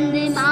नमः।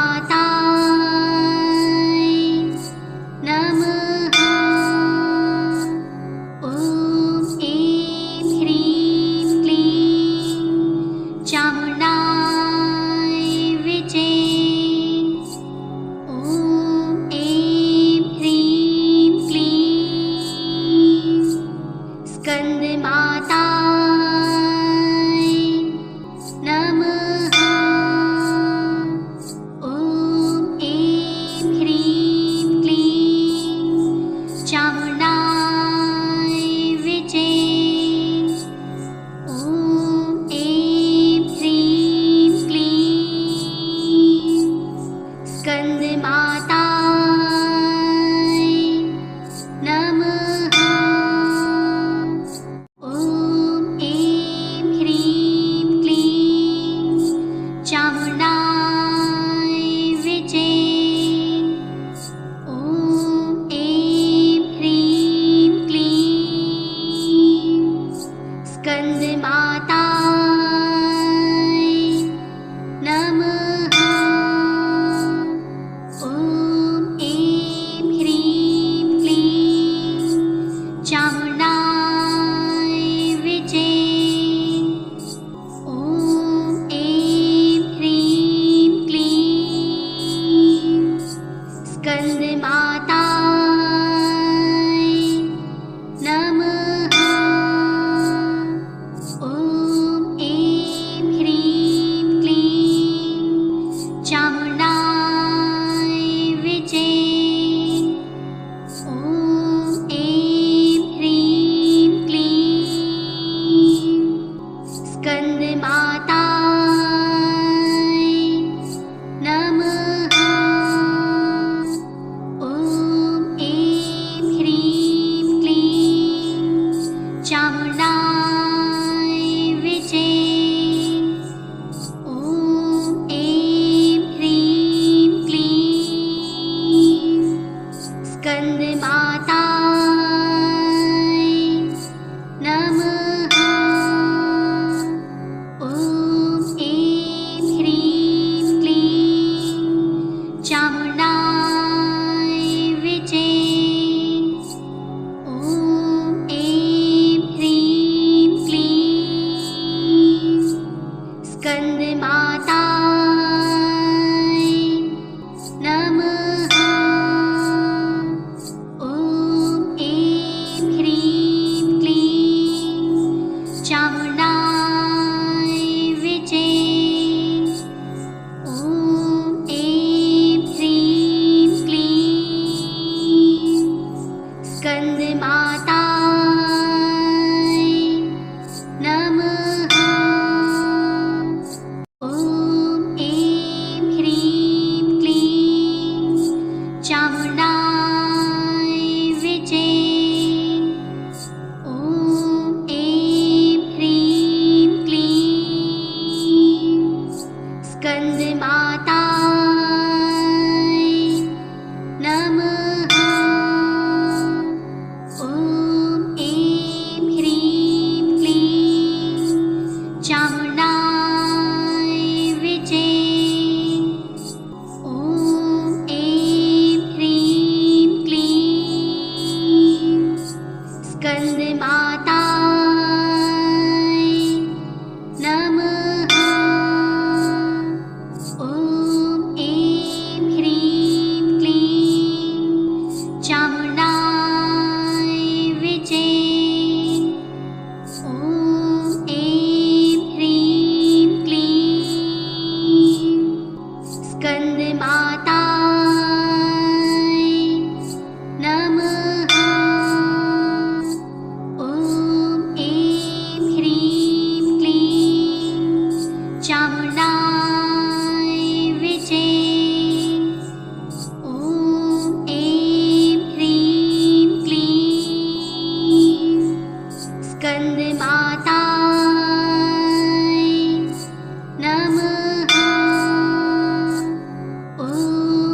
ॐ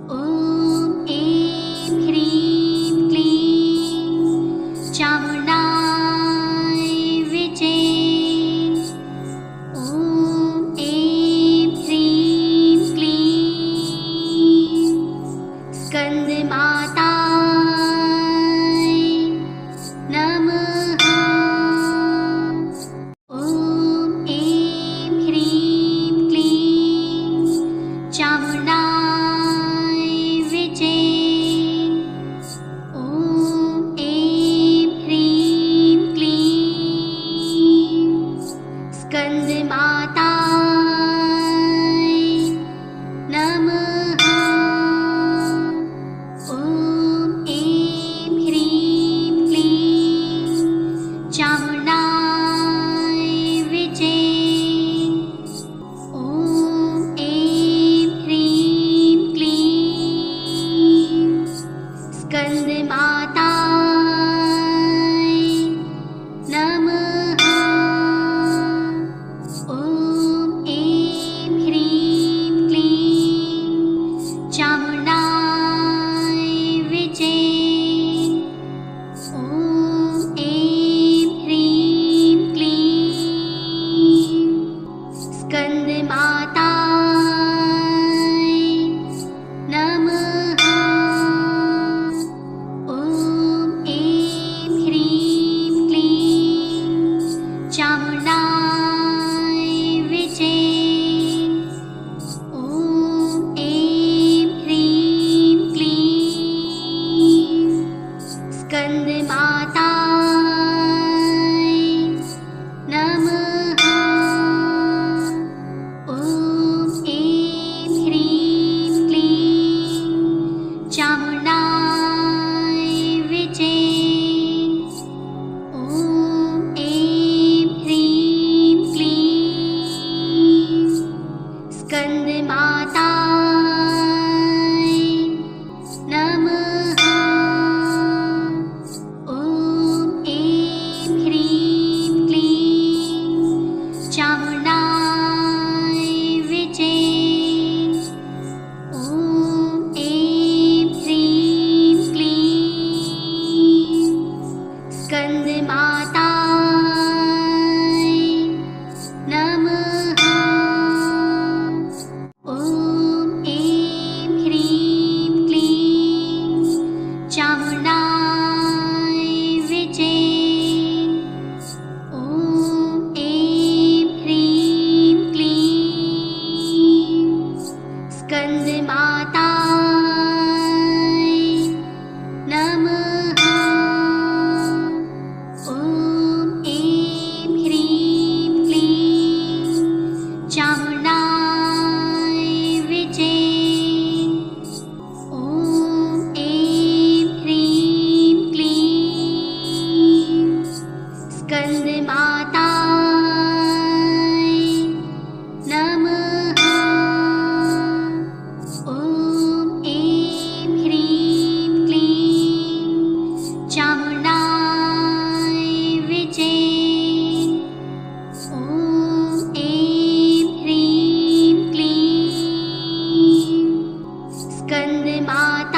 ॐ नमः। ॐ ऐं ह्रीं क्लीं चामुण्डाय विचे। ॐ ऐं ह्रीं क्लीं स्कन्दमाताय नमः। ॐ ऐं ह्रीं क्लीं चामुण्डाय विचे। ॐ ऐं ह्रीं क्लीं स्कन्दमाताय नमः। ॐ ऐं ह्रीं क्लीं चामुण्डाय विचे। ॐ ऐं ह्रीं क्लीं स्कन्दमाताय नमः। ॐ ऐं ह्रीं क्लीं चामुण्डाय विचे। ॐ ऐं ह्रीं क्लीं स्कन्दमाताय नमः। ॐ ऐं ह्रीं क्लीं चामुण्डाय विचे। ॐ ऐं ह्रीं क्लीं स्कन्दमाताय नमः। ॐ ऐं ह्रीं क्लीं चामुण्डाय विचे। ॐ ऐं ह्रीं क्लीं स्कन्दमाताय नमः। ॐ ऐं ह्रीं क्लीं चामुण्डाय विचे। ॐ ऐं ह्रीं क्लीं स्कन्दमाताय नमः। ॐ ऐं ह्रीं क्लीं चामुण्डाय विचे। ॐ ऐं ह्रीं क्लीं स्कन्दमाताय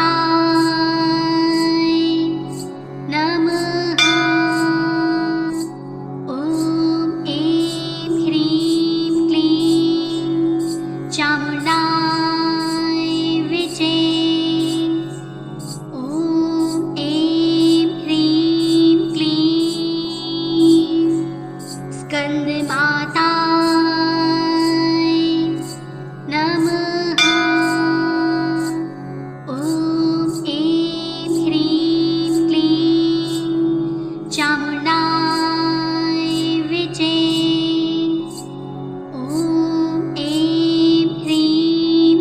नमः। ॐ ऐं ह्रीं क्लीं चामुण्डाय विचे। ॐ ऐं ह्रीं क्लीं स्कन्दमाताय नमः। ॐ ऐं ह्रीं क्लीं चामुण्डाय विचे। ॐ ऐं ह्रीं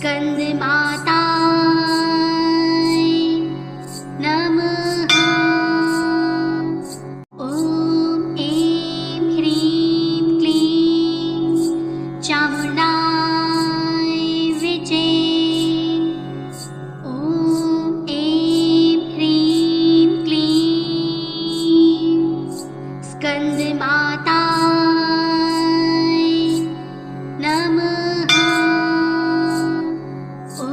स्कन्दमातायै नमः। ॐ ऐं ह्रीं क्लीं चामुण्डायै विचे। ॐ ऐं ह्रीं क्लीं स्कन्दमातायै नमः। ॐ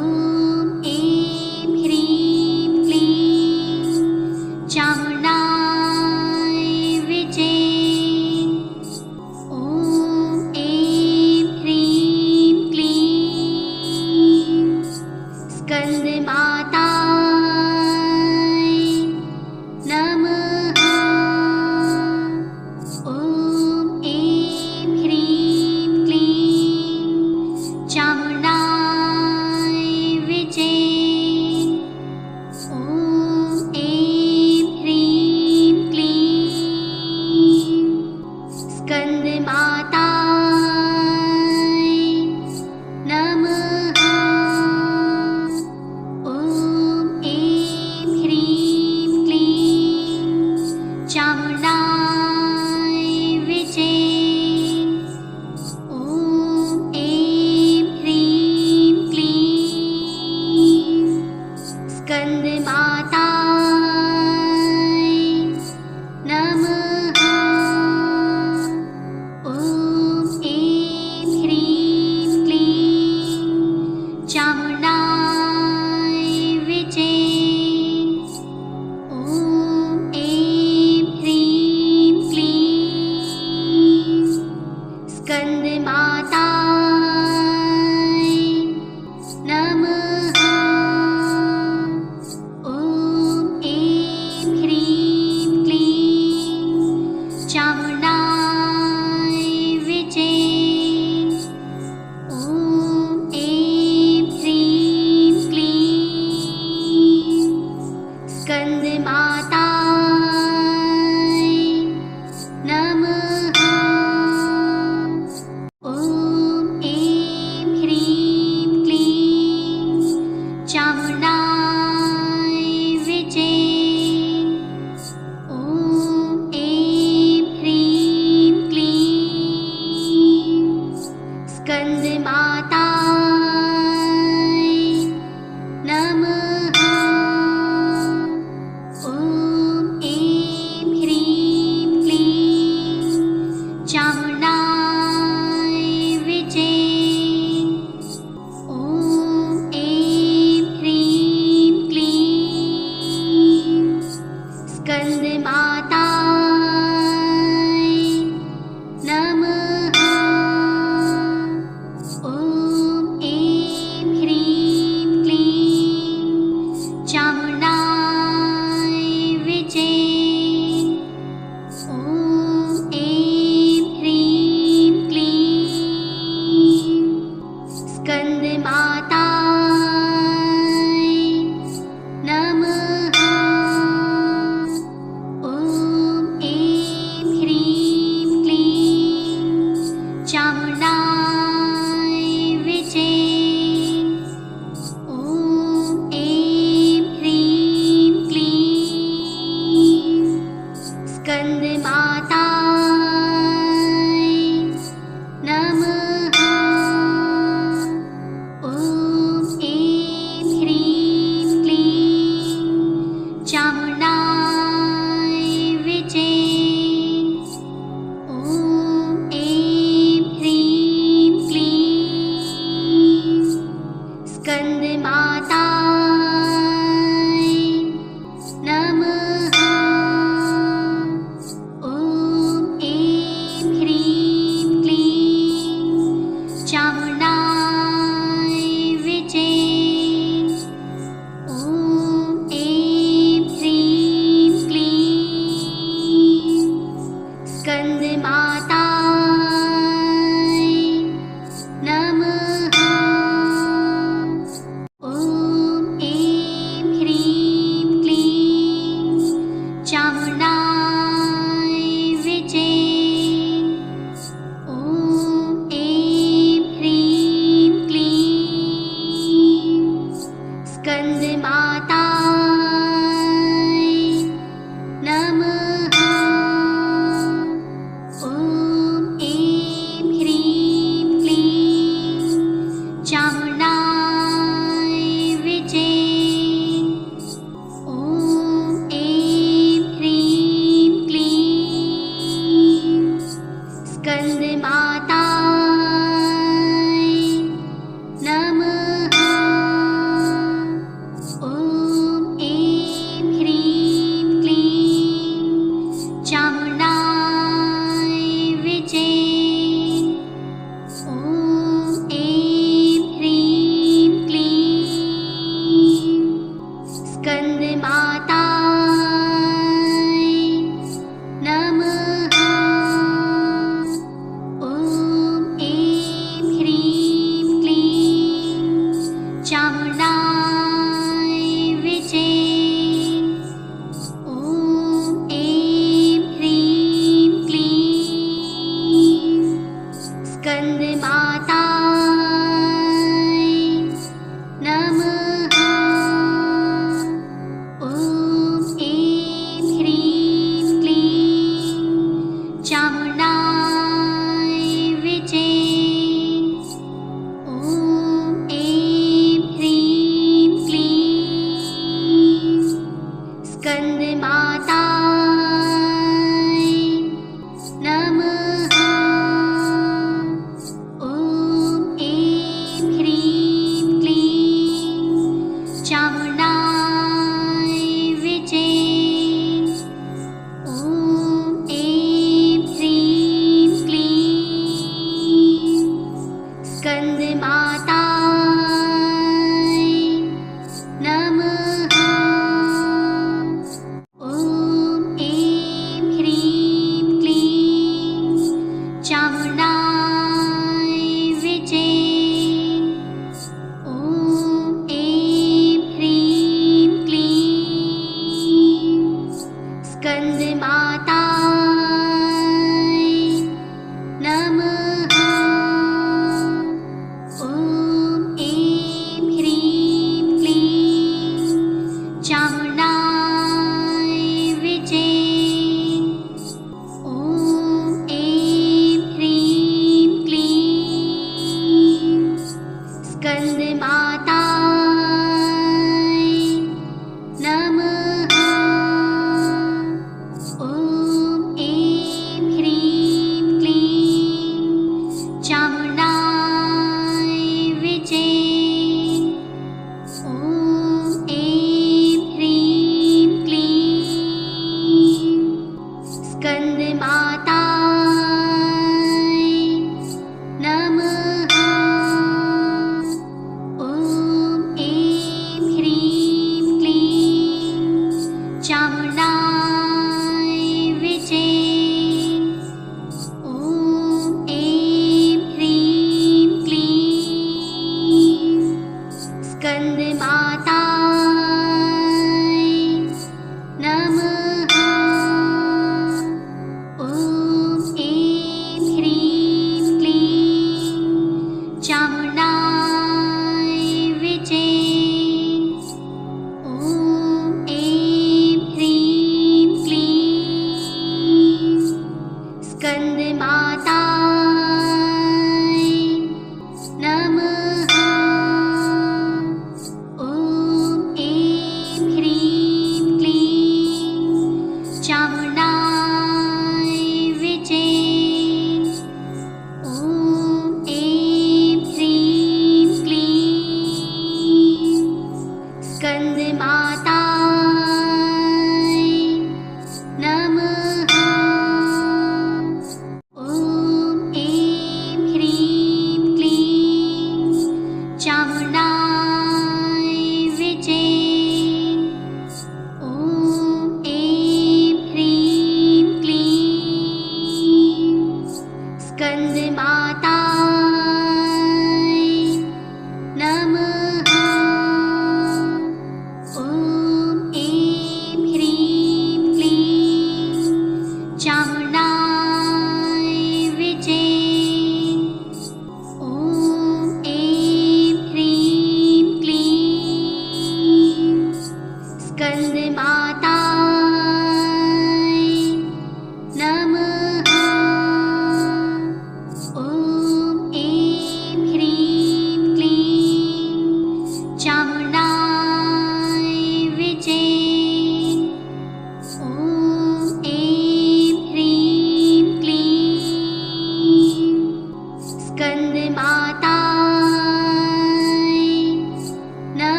ऐं ह्रीं क्लीं चामुण्डायै विचे। ॐ ऐं ह्रीं क्लीं स्कन्दमातायै नमः। ॐ ऐं ह्रीं क्लीं चामुण्डायै विचे। ॐ ऐं ह्रीं क्लीं स्कन्दमातायै नमः। ॐ ऐं ह्रीं क्लीं चामुण्डायै विचे। ॐ ऐं ह्रीं क्लीं स्कन्दमातायै नमः। ॐ ऐं ह्रीं क्लीं चामुण्डायै विचे। ॐ ऐं ह्रीं क्लीं स्कन्दमातायै नमः। ॐ ऐं ह्रीं क्लीं चामुण्डायै विचे। ॐ ऐं ह्रीं क्लीं स्कन्दमातायै नमः। ॐ ऐं ह्रीं क्लीं चामुण्डायै विचे। ॐ ऐं ह्रीं क्लीं स्कन्दमातायै नमः। ॐ ऐं ह्रीं क्लीं चामुण्डायै विचे। ॐ ऐं ह्रीं क्लीं स्कन्दमातायै नमः। ॐ ऐं ह्रीं क्लीं चामुण्डायै विचे। ॐ ऐं ह्रीं क्लीं स्कन्दमातायै नमः। ॐ ऐं ह्रीं क्लीं चामुण्डायै विचे। ॐ ऐं ह्रीं क्लीं स्कन्दमातायै नमः। ॐ ऐं ह्रीं क्लीं चामुण्डायै विचे। ॐ ऐं ह्रीं क्लीं स्कन्दमातायै नमः। ॐ ऐं ह्रीं क्लीं चामुण्डायै विचे। ॐ ऐं ह्रीं क्लीं स्कन्दमातायै नमः। ॐ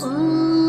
ॐ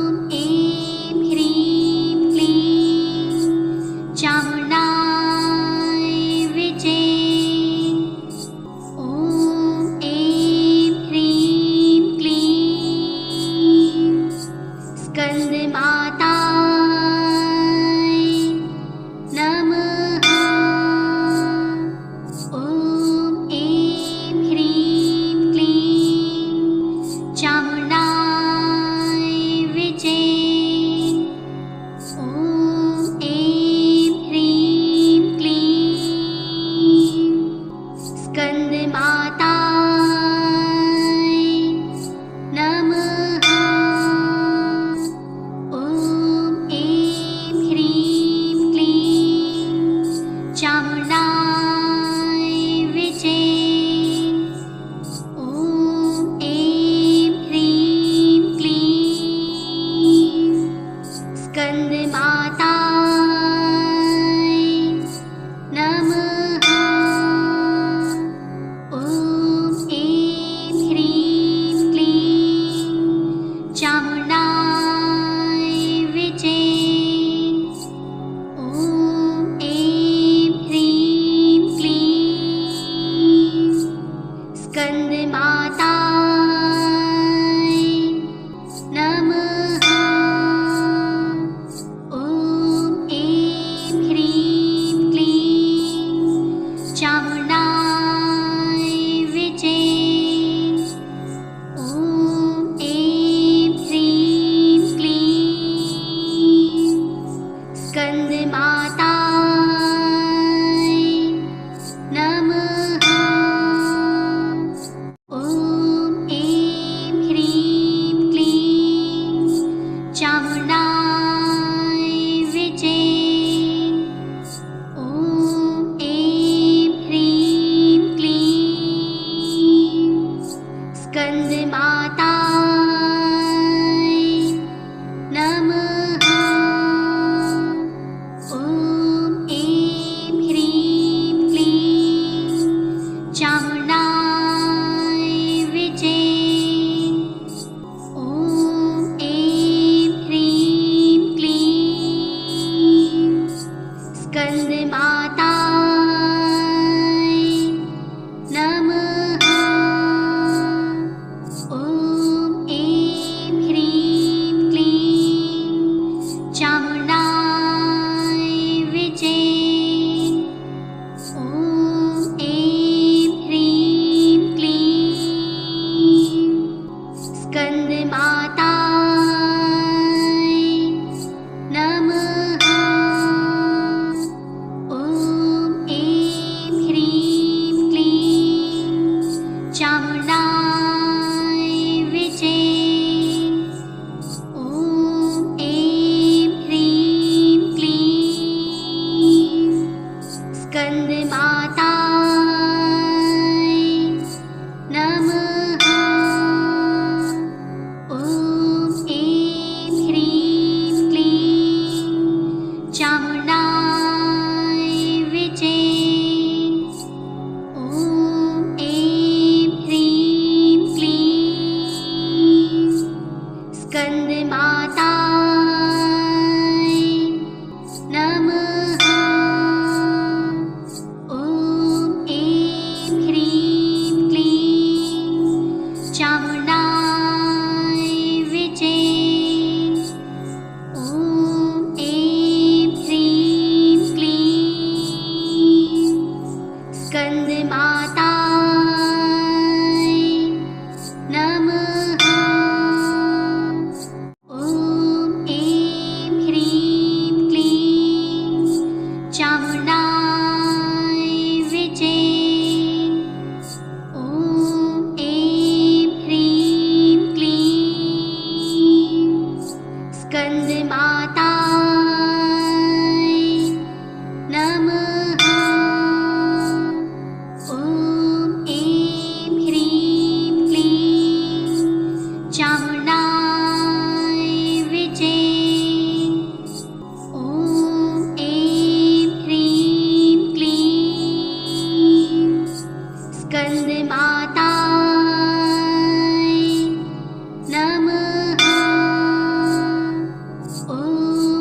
ॐ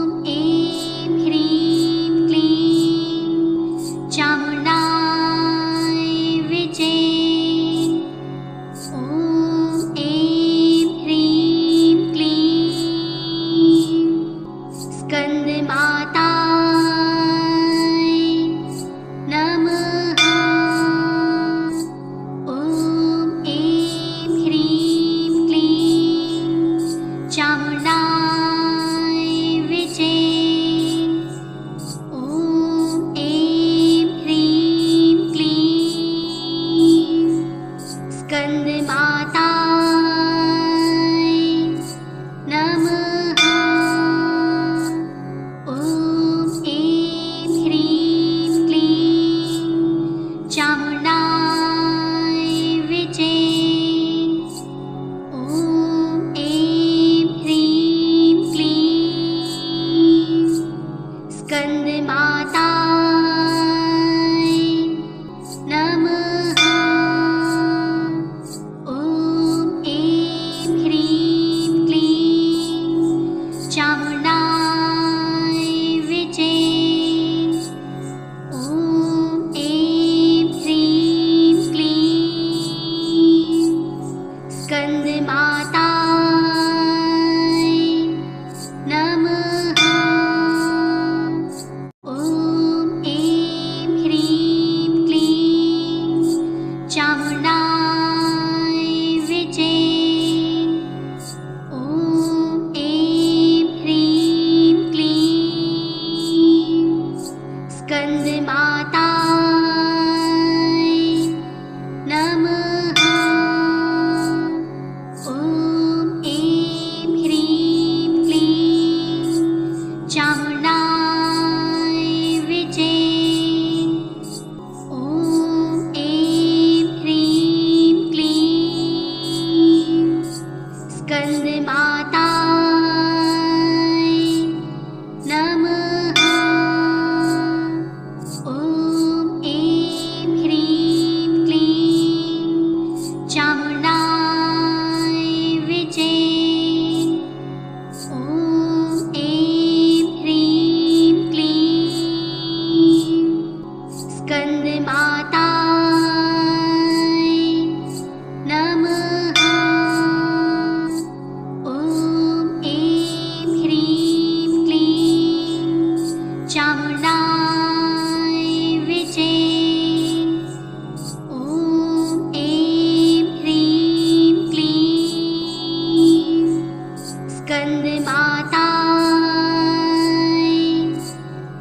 स्कन्दमाताय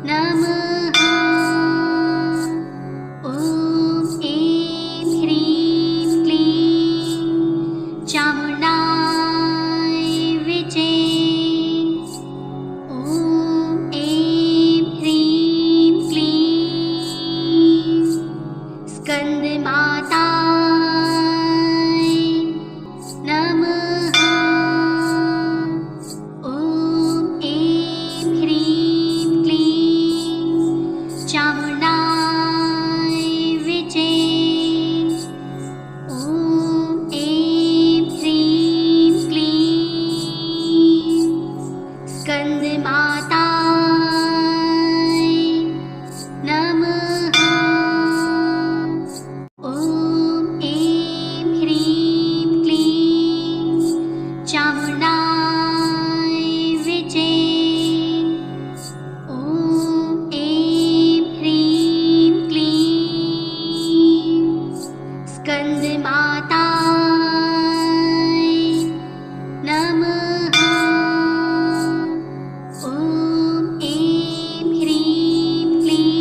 नमः। ॐ ऐं ह्रीं क्लीं चामुण्डाय विचे। ॐ ऐं ह्रीं क्लीं स्कन्दमाताय नमः। ॐ ऐं ह्रीं क्लीं चामुण्डाय विचे। ॐ ऐं ह्रीं क्लीं स्कन्दमाताय नमः। ॐ ऐं ह्रीं क्लीं चामुण्डाय विचे। ॐ ऐं ह्रीं क्लीं स्कन्दमाताय नमः। ॐ ऐं ह्रीं क्लीं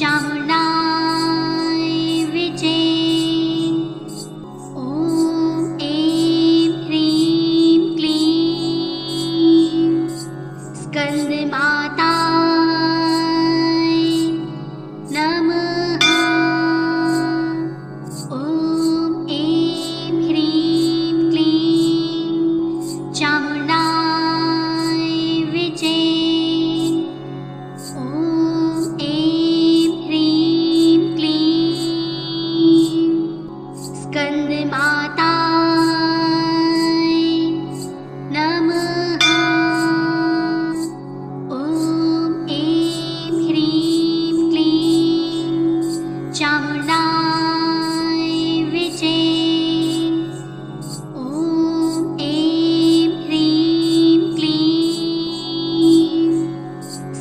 चामुण्डाय विचे। ॐ ऐं ह्रीं क्लीं स्कन्दमाताय नमः। ॐ ऐं ह्रीं क्लीं चामुण्डाय विचे। ॐ ऐं ह्रीं क्लीं स्कन्दमाताय नमः। ॐ ऐं ह्रीं क्लीं चामुण्डाय विचे। ॐ ऐं ह्रीं क्लीं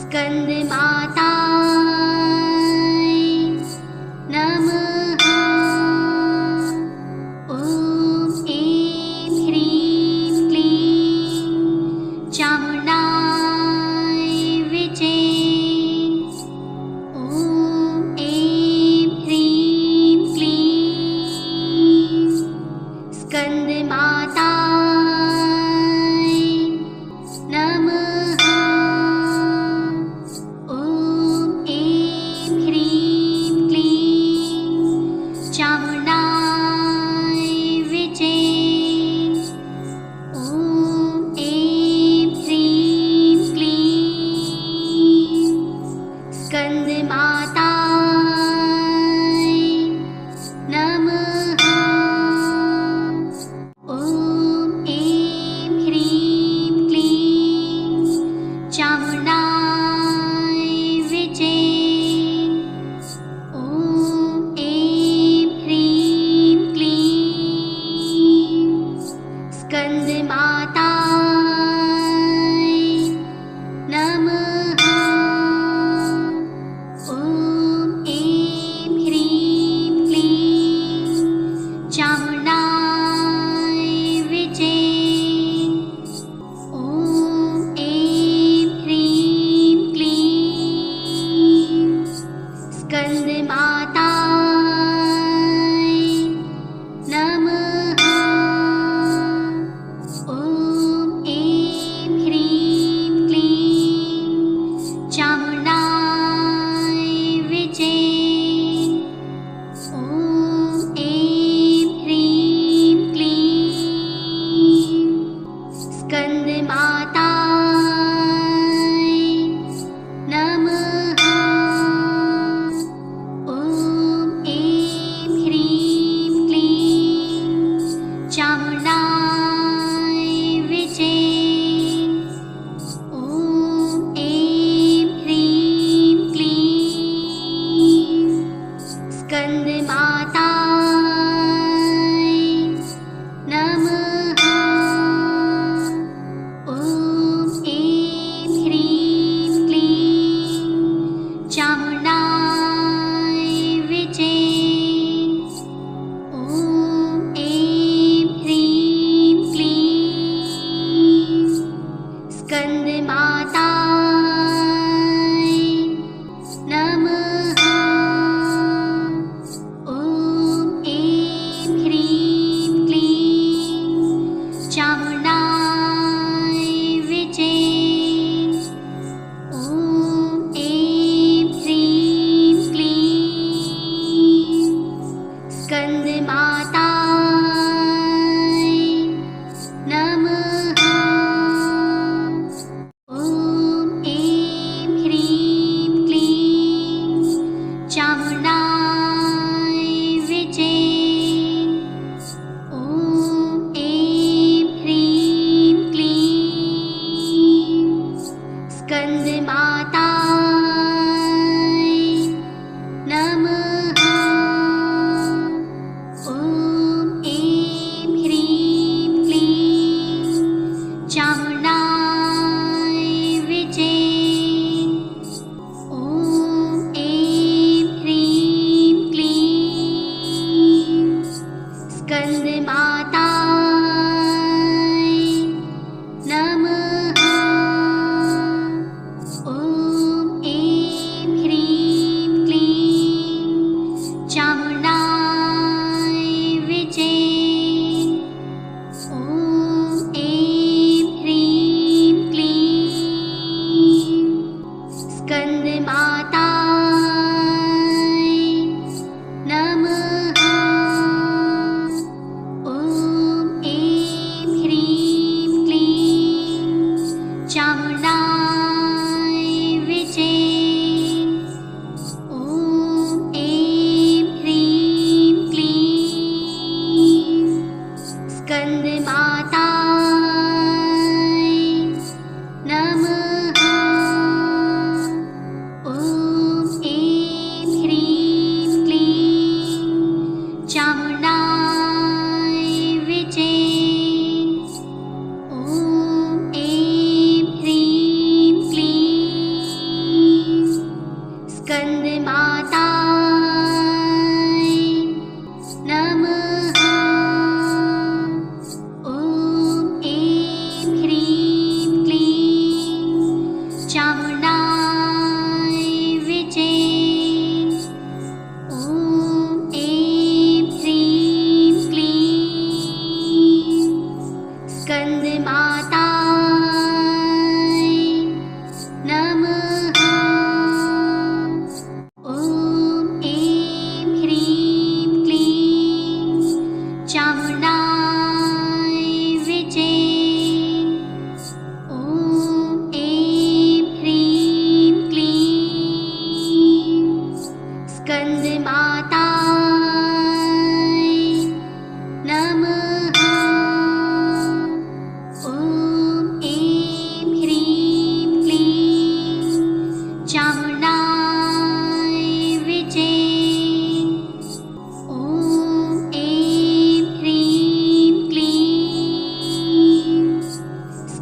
स्कन्दमाताय नमः। ॐ ऐं ह्रीं क्लीं चामुण्डाय विचे। ॐ ऐं ह्रीं क्लीं स्कन्दमाताय नमः। ॐ ऐं ह्रीं क्लीं चामुण्डाय विचे। ॐ ऐं ह्रीं क्लीं स्कन्दमाताय नमः। ॐ ऐं ह्रीं क्लीं चामुण्डाय विचे। ॐ ऐं ह्रीं क्लीं स्कन्दमाताय नमः। ॐ ऐं ह्रीं क्लीं चामुण्डाय विचे। ॐ ऐं ह्रीं क्लीं स्कन्दमाताय नमः। ॐ ऐं ह्रीं क्लीं चामुण्डाय विचे। ॐ ऐं ह्रीं क्लीं स्कन्दमाताय नमः। ॐ ऐं ह्रीं क्लीं चामुण्डाय विचे। ॐ ऐं ह्रीं क्लीं स्कन्दमाताय नमः। ॐ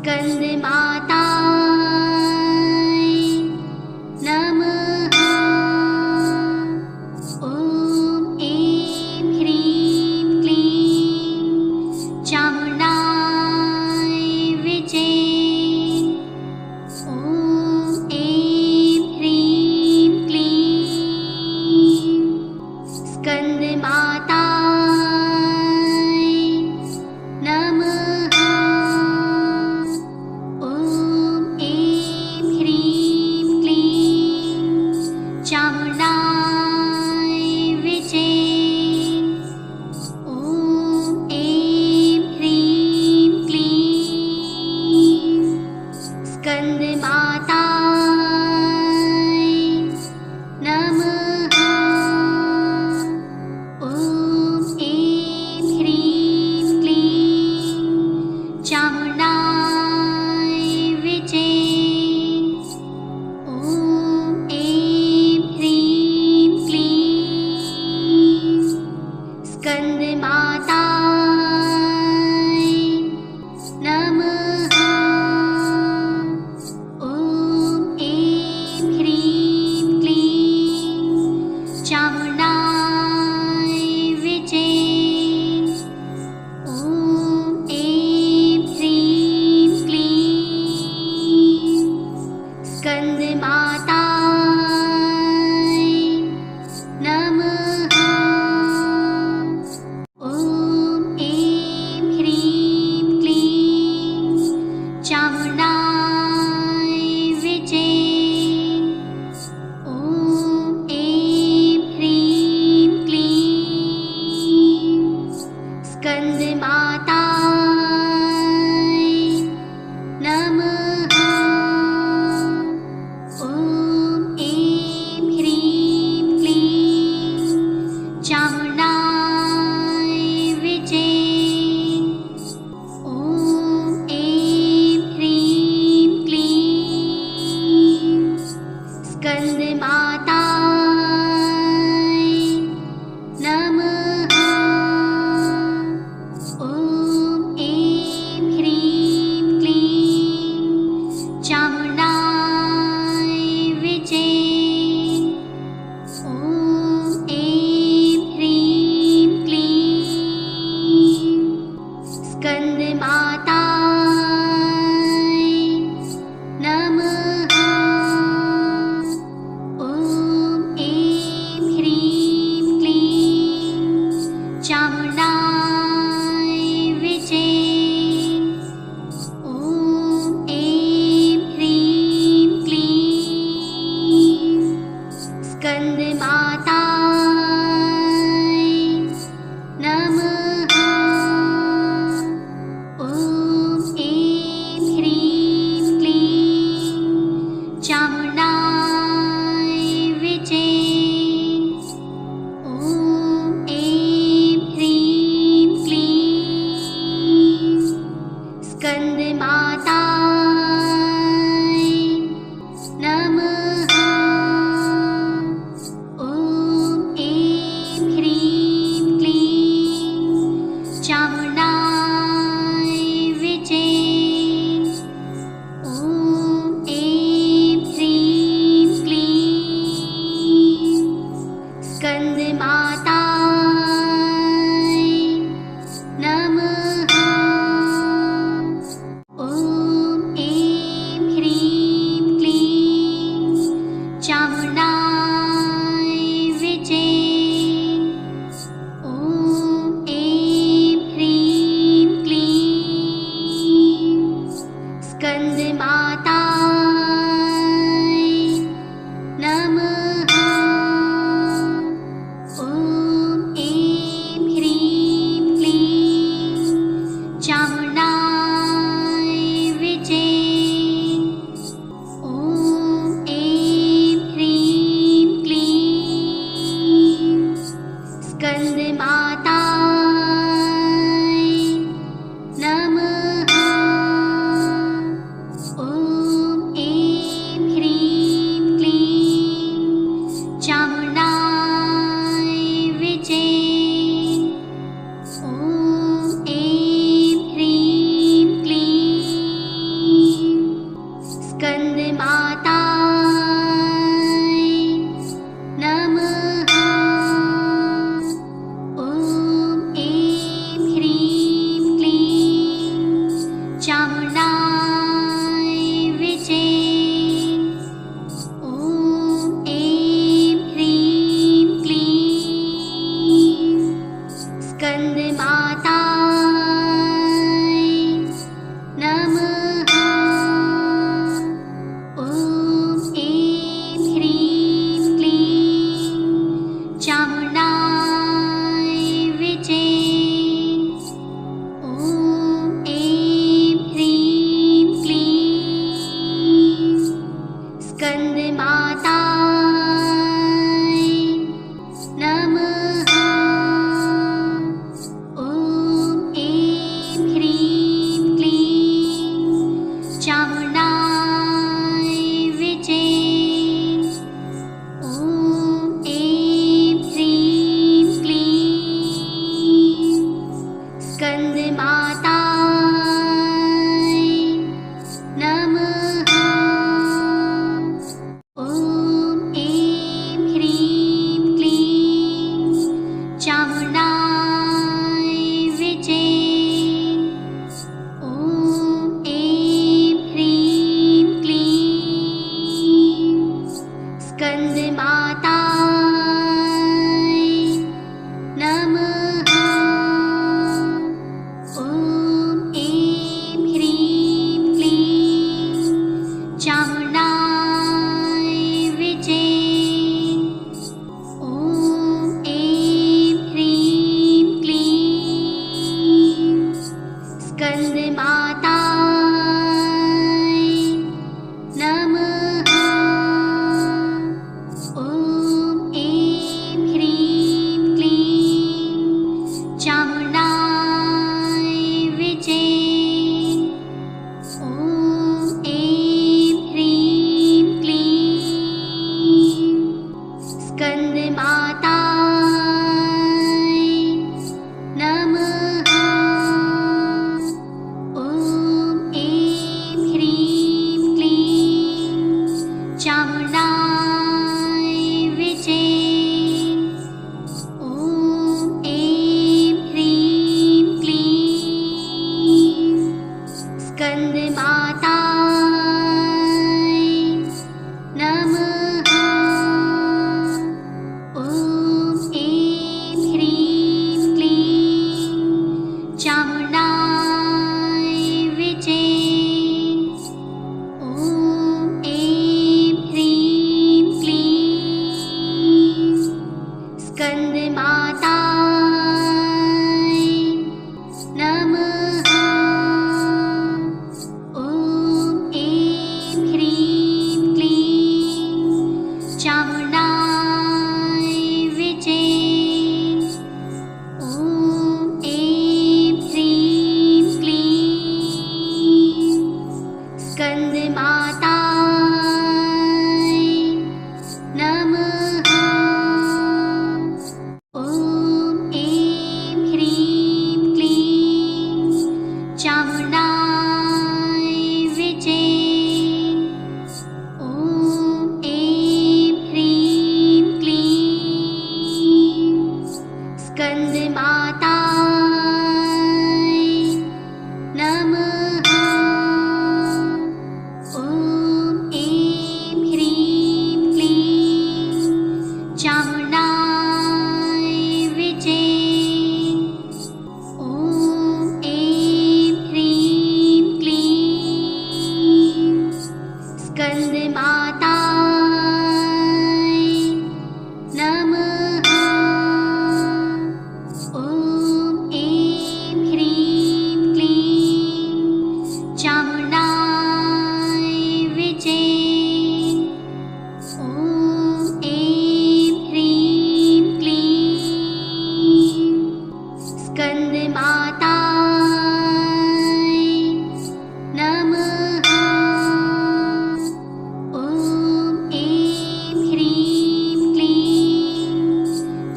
स्कन्दमातायै नमः। ॐ ऐं ह्रीं क्लीं चामुण्डाय विचे। ॐ ऐं ह्रीं क्लीं स्कन्दमातायै नमः। ॐ ऐं ह्रीं क्लीं चामुण्डाय विचे। ॐ ऐं ह्रीं क्लीं स्कन्दमातायै नमः। ॐ ऐं ह्रीं क्लीं चामुण्डाय विचे। ॐ ऐं ह्रीं क्लीं स्कन्दमातायै नमः। ॐ ऐं ह्रीं क्लीं चामुण्डाय विचे। ॐ ऐं ह्रीं क्लीं स्कन्दमातायै नमः। ॐ ऐं ह्रीं क्लीं चामुण्डाय विचे। ॐ ऐं ह्रीं क्लीं स्कन्दमातायै नमः। ॐ ऐं ह्रीं क्लीं चामुण्डाय विचे। ॐ ऐं ह्रीं क्लीं स्कन्दमातायै नमः। ॐ ऐं ह्रीं क्लीं चामुण्डाय विचे। ॐ ऐं ह्रीं क्लीं स्कन्दमातायै नमः। ॐ ऐं ह्रीं क्लीं चामुण्डाय विचे। ॐ ऐं ह्रीं क्लीं स्कन्दमातायै नमः। ॐ ऐं ह्रीं क्लीं चामुण्डाय विचे। ॐ ऐं ह्रीं क्लीं स्कन्दमातायै नमः। ॐ ऐं ह्रीं क्लीं चामुण्डाय विचे। ॐ ऐं ह्रीं क्लीं स्कन्दमातायै नमः। ॐ ऐं ह्रीं क्लीं चामुण्डाय विचे। ॐ ऐं ह्रीं क्लीं स्कन्दमातायै नमः। ॐ ऐं ह्रीं क्लीं चामुण्डाय विचे। ॐ ऐं ह्रीं क्लीं स्कन्दमातायै नमः। ॐ चामुण्डाय विचे। ॐ ऐं ह्रीं क्लीं स्कन्दमाताय नमः। ॐ ऐं ह्रीं क्लीं चामुण्डाय विचे। ॐ ऐं ह्रीं क्लीं स्कन्दमाताय नमः। ॐ ऐं ह्रीं क्लीं चामुण्डाय विचे। ॐ ऐं ह्रीं क्लीं स्कन्दमाताय नमः। ॐ ऐं ह्रीं क्लीं चामुण्डाय विचे। ॐ ऐं ह्रीं क्लीं स्कन्दमाताय नमः। ॐ ऐं ह्रीं क्लीं चामुण्डाय विचे। ॐ ऐं ह्रीं क्लीं स्कन्दमाताय नमः। ॐ ऐं ह्रीं क्लीं चामुण्डाय विचे। ॐ ऐं ह्रीं क्लीं स्कन्दमाताय नमः। ॐ ऐं ह्रीं क्लीं चामुण्डाय विचे। ॐ ऐं ह्रीं क्लीं स्कन्दमाताय नमः। ॐ ऐं ह्रीं क्लीं चामुण्डाय विचे। ॐ ऐं ह्रीं क्लीं स्कन्दमाताय नमः। ॐ ऐं ह्रीं क्लीं चामुण्डाय विचे। ॐ ऐं ह्रीं क्लीं स्कन्दमाताय नमः। ॐ ऐं ह्रीं क्लीं चामुण्डाय विचे। ॐ ऐं ह्रीं क्लीं स्कन्दमाताय नमः। ॐ ऐं ह्रीं क्लीं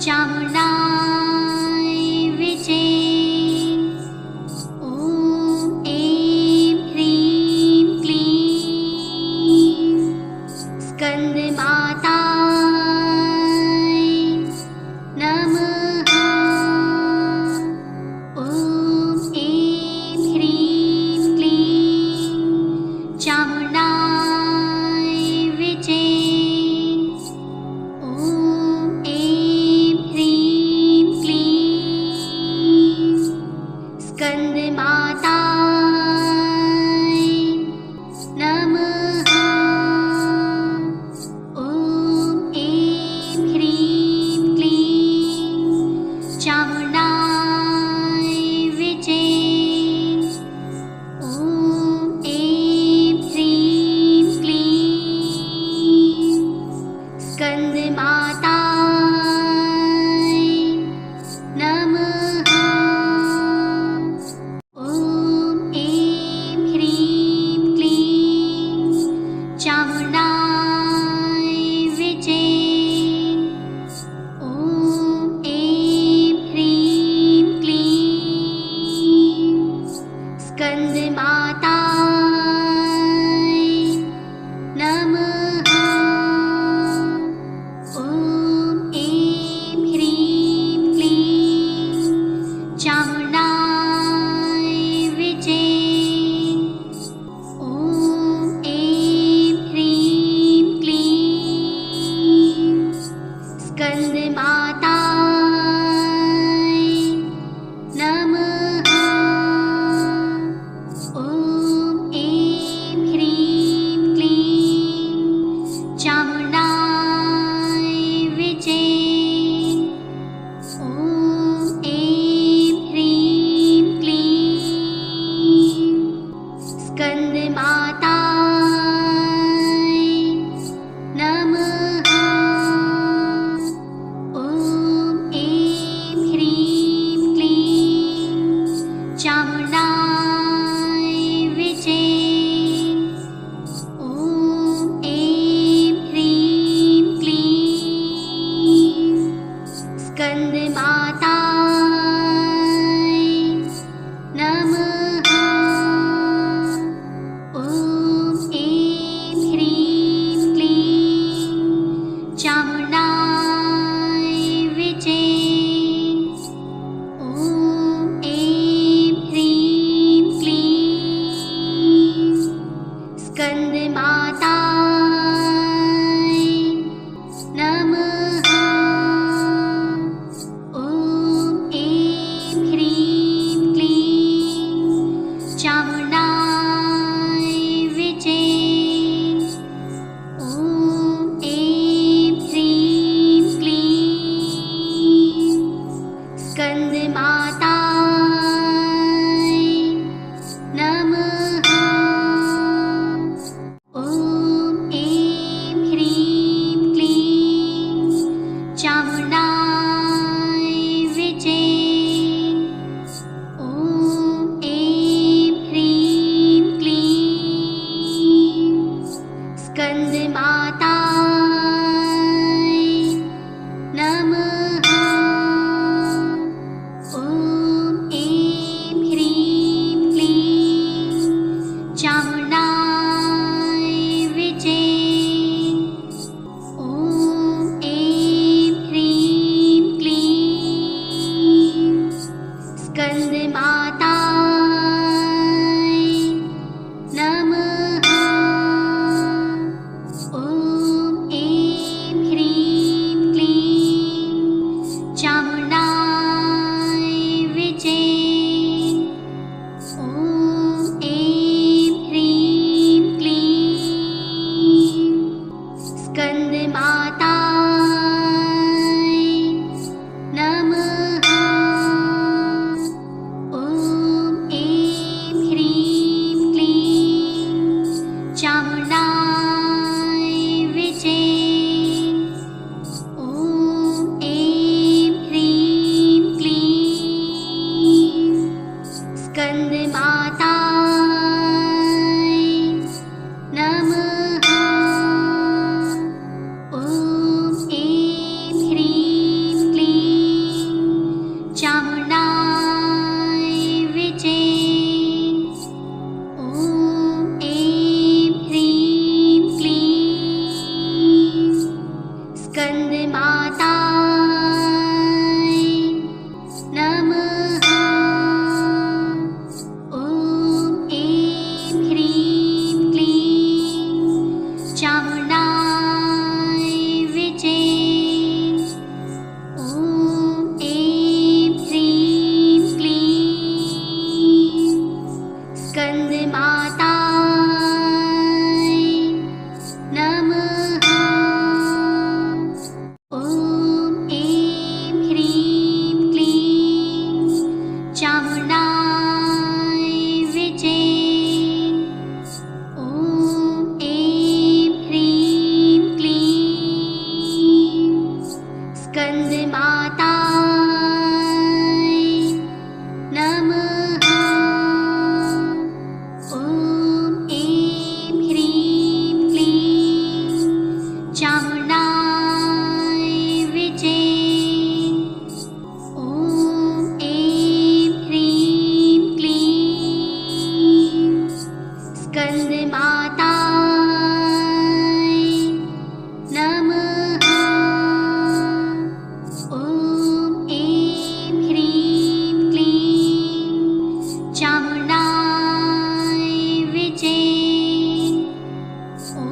चामुण्डाय विचे। ॐ ऐं ह्रीं क्लीं स्कन्दमाताय नमः। ॐ ऐं ह्रीं क्लीं चामुण्डाय विचे। ॐ ऐं ह्रीं क्लीं स्कन्दमाताय नमः। ॐ ऐं ह्रीं क्लीं चामुण्डाय विचे। ॐ ऐं ह्रीं स्कन्दमाताय नमः। ॐ ऐं ह्रीं क्लीं चामुण्डाय विचे। ॐ ऐं ह्रीं क्लीं स्कन्दमाताय नमः। ॐ ऐं ह्रीं क्लीं चामुण्डाय विचे। ॐ ऐं ह्रीं क्लीं स्कन्दमाताय नमः। ॐ ऐं ह्रीं क्लीं चामुण्डाय विचे। ॐ ऐं ह्रीं क्लीं स्कन्दमाताय नमः। ॐ ऐं ह्रीं क्लीं चामुण्डाय विचे। ॐ ऐं ह्रीं क्लीं स्कन्दमाताय नमः। ॐ ऐं ह्रीं क्लीं चामुण्डाय विचे। ॐ ऐं ह्रीं क्लीं स्कन्दमाताय नमः। ॐ ऐं ह्रीं क्लीं चामुण्डाय विचे। ॐ ऐं ह्रीं क्लीं स्कन्दमाताय नमः। ॐ ऐं ह्रीं क्लीं चामुण्डाय विचे। ॐ ऐं ह्रीं क्लीं स्कन्दमाताय नमः। ॐ ऐं ह्रीं क्लीं चामुण्डाय विचे। ॐ ऐं ह्रीं क्लीं स्कन्दमाताय नमः। ॐ ऐं ह्रीं क्लीं चामुण्डाय विचे। ॐ ऐं ह्रीं क्लीं स्कन्दमाताय नमः। ॐ ऐं ह्रीं क्लीं चामुण्डाय विचे। ॐ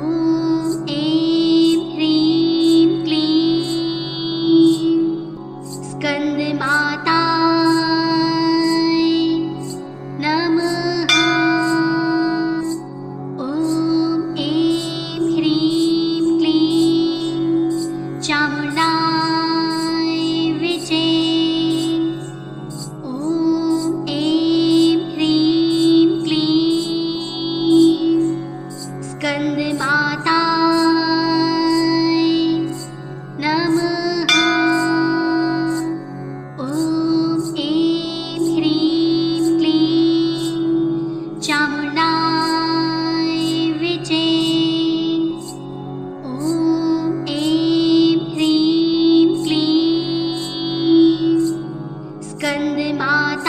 ऐं ह्रीं क्लीं स्कन्दमाताय नमः। ॐ ऐं ह्रीं क्लीं चामुण्डाय विचे। ॐ ऐं ह्रीं क्लीं स्कन्दमाताय नमः। ॐ ऐं ह्रीं क्लीं चामुण्डाय विचे। ॐ ऐं ह्रीं क्लीं स्कन्दमाताय